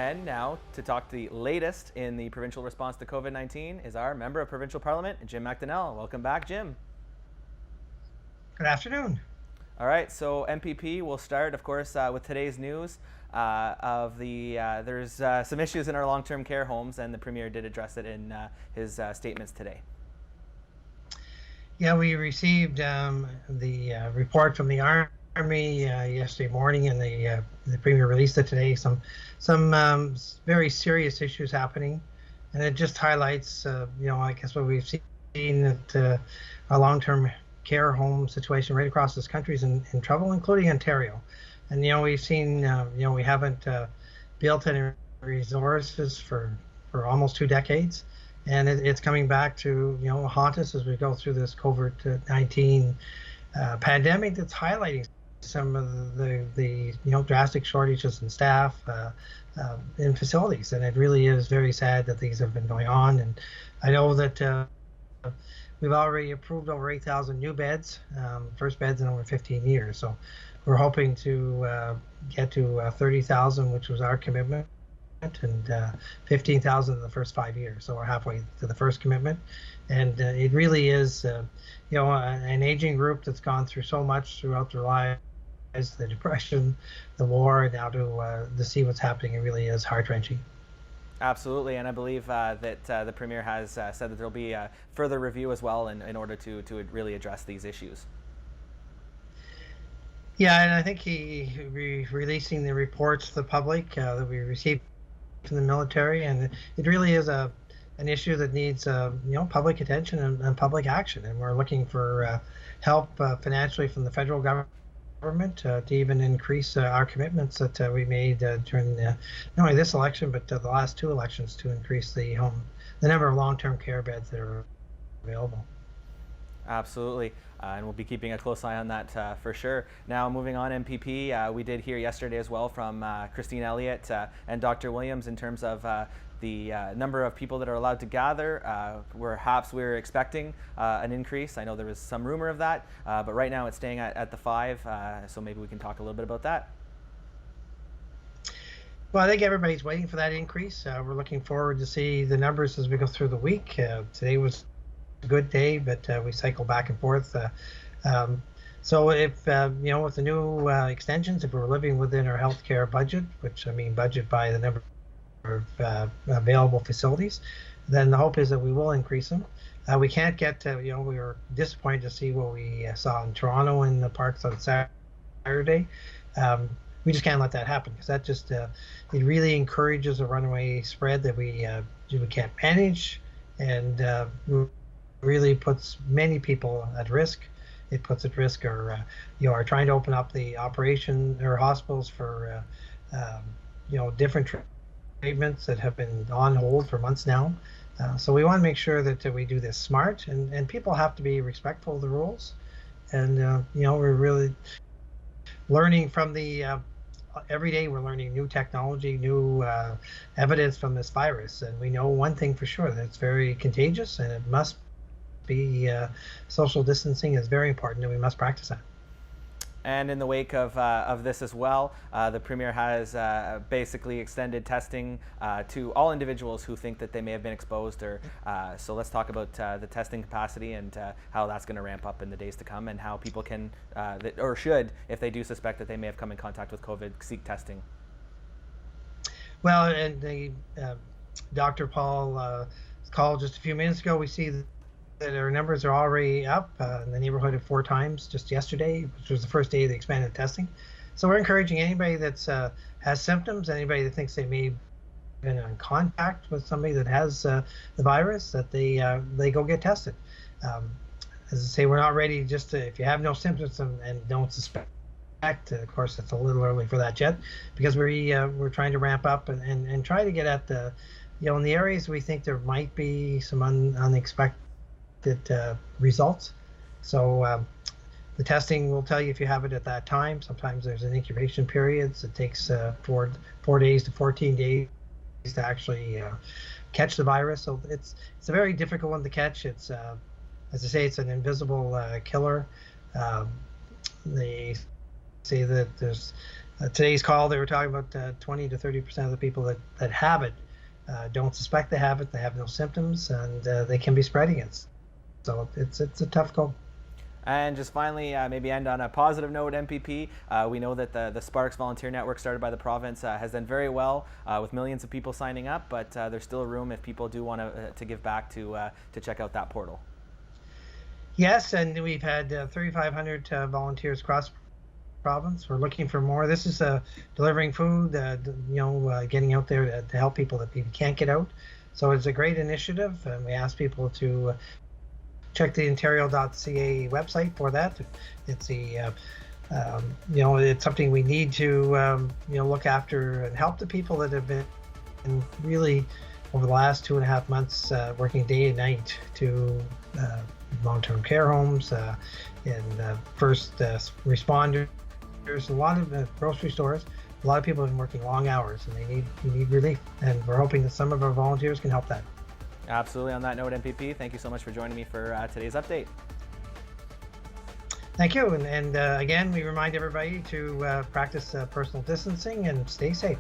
And now, to talk the latest in the provincial response to COVID-19 is our member of Provincial Parliament, Jim McDonell. Welcome back, Jim. Good afternoon. All right, so MPP will start, of course, with today's news there's some issues in our long-term care homes, and the Premier did address it in his statements today. Yeah, we received the report from the Army yesterday morning, and the Premier released it today. Some very serious issues happening, and it just highlights, I guess what we've seen, that our long-term care home situation right across this country is in trouble, including Ontario. And we've seen, we haven't built any resources for almost 2 decades. And it's coming back to, haunt us as we go through this COVID-19 pandemic that's highlighting some of the drastic shortages in staff in facilities. And it really is very sad that these have been going on. And I know that we've already approved over 8,000 new beds, first beds in over 15 years. So we're hoping to get to 30,000, which was our commitment, and 15,000 in the first 5 years. So we're halfway to the first commitment, and it really is, an aging group that's gone through so much throughout their lives, the depression, the war, and now to see what's happening. It really is heart-wrenching. Absolutely, and I believe that the Premier has said that there'll be a further review as well in order to really address these issues. Yeah, and I think he releasing the reports to the public that we received from the military, and it really is an issue that needs public attention and public action, and we're looking for help financially from the federal government to even increase our commitments that we made during not only this election but the last 2 elections, to increase the number of long-term care beds that are available. Absolutely, and we'll be keeping a close eye on that for sure. Now, moving on, MPP, we did hear yesterday as well from Christine Elliott and Dr. Williams in terms of the number of people that are allowed to gather. Perhaps we're expecting an increase. I know there was some rumor of that, but right now it's staying at the 5, so maybe we can talk a little bit about that. Well, I think everybody's waiting for that increase. We're looking forward to see the numbers as we go through the week. Today was a good day, but we cycle back and forth. So if, with the new extensions, if we're living within our healthcare budget, which I mean budget by the number of available facilities, then the hope is that we will increase them. We can't get to, we were disappointed to see what we saw in Toronto in the parks on Saturday. We just can't let that happen, because that just, it really encourages a runaway spread that we can't manage, and really puts many people at risk. It puts at risk our trying to open up the operation or hospitals for different treatments that have been on hold for months now. So we want to make sure that we do this smart, and people have to be respectful of the rules. And we're really learning from the every day. We're learning new technology, new evidence from this virus, and we know one thing for sure, that it's very contagious, and it must be social distancing is very important, and we must practice that. And in the wake of this as well, the Premier has basically extended testing to all individuals who think that they may have been exposed. So let's talk about the testing capacity and how that's going to ramp up in the days to come, and how people can, or should, if they do suspect that they may have come in contact with COVID, seek testing. Well, and the Dr. Paul called just a few minutes ago. We see that our numbers are already up in the neighborhood of 4 times just yesterday, which was the first day of the expanded testing. So we're encouraging anybody that's has symptoms, anybody that thinks they may have been in contact with somebody that has the virus, that they go get tested. As I say, we're not ready just to, if you have no symptoms and don't suspect, of course it's a little early for that yet, because we're trying to ramp up and try to get at the, in the areas we think there might be some unexpected results. So the testing will tell you if you have it at that time. Sometimes there's an incubation period. So it takes 4 days to 14 days to actually catch the virus. So it's a very difficult one to catch. It's as I say, it's an invisible killer. The say that there's today's call, they were talking about 20 to 30% of the people that have it don't suspect they have it, they have no symptoms, and they can be spreading it. So it's a tough go. And just finally, maybe end on a positive note, MPP. We know that the Sparks Volunteer Network started by the province has done very well with millions of people signing up, but there's still room if people do want to give back to check out that portal. Yes, and we've had 3,500 volunteers across the province. We're looking for more. This is delivering food, getting out there to help people that maybe can't get out. So it's a great initiative, and we ask people to check the Ontario.ca website for that. It's it's something we need to look after and help the people that have been really over the last 2.5 months working day and night to long-term care homes and first responders, a lot of grocery stores. A lot of people have been working long hours, and we need relief, and we're hoping that some of our volunteers can help that. Absolutely. On that note, MPP, thank you so much for joining me for today's update. Thank you. And again, we remind everybody to practice personal distancing and stay safe.